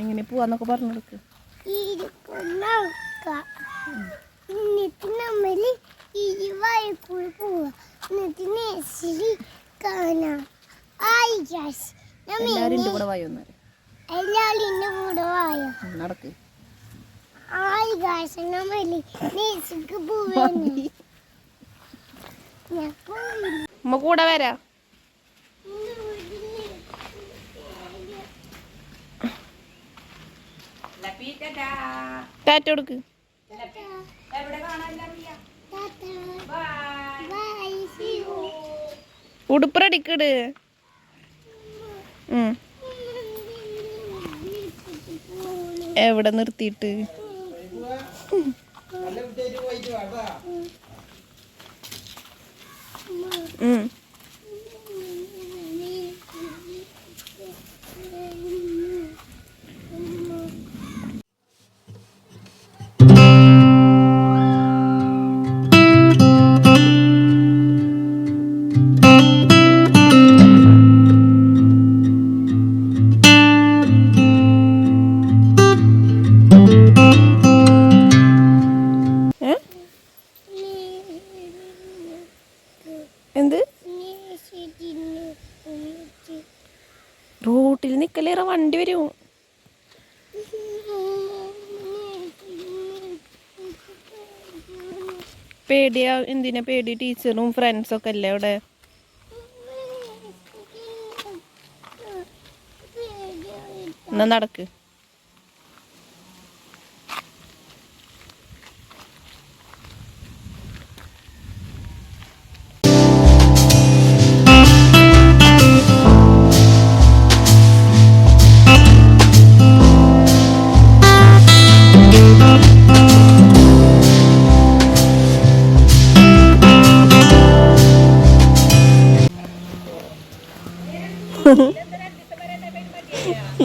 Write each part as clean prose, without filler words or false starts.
എങ്ങനെ പോവാന്നൊക്കെ പറഞ്ഞു കൊടുക്ക്. എല്ലാരും കൂടെ വായൊന്ന് നടക്ക്. ഉമ്മ കൂടെ വരാ. ടാറ്റ കൊടുക്ക്. ഉടുപ്പറടിക്കട്. എവിടെ നിർത്തിയിട്ട് എന്ത് റോട്ടിൽ നിക്കലേറെ വണ്ടി വരും. പേടിയാ. എന്തിനാ പേടി? ടീച്ചറും ഫ്രണ്ട്സൊക്കെ അല്ലേ അവിടെ. എന്നാ നടക്ക്.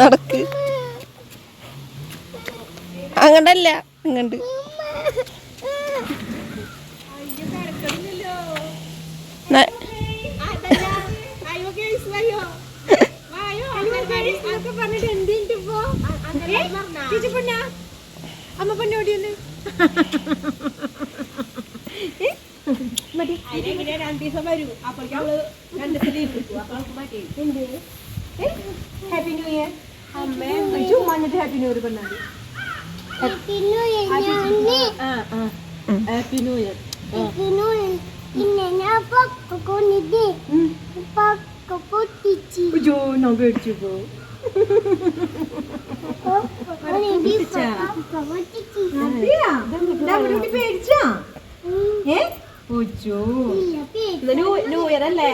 നടക്ക്. അങ്ങണ്ടല്ല ഇങ്ങണ്ട്. Happy new year. ചുമ്മാഞ്ഞിട്ട് ഹാപ്പി ന്യൂ ഇയർ പറഞ്ഞാൽ ഹാപ്പി ന്യൂ ഇയർ. ഞാൻ പേടിച്ചു പോ. പേടിച്ചാ ന്യൂ ഇയർ അല്ലേ?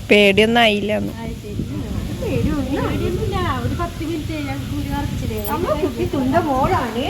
പേടിയൊന്നും ആയില്ല. ഒരു 10 മിനിറ്റ് മോളാണ്.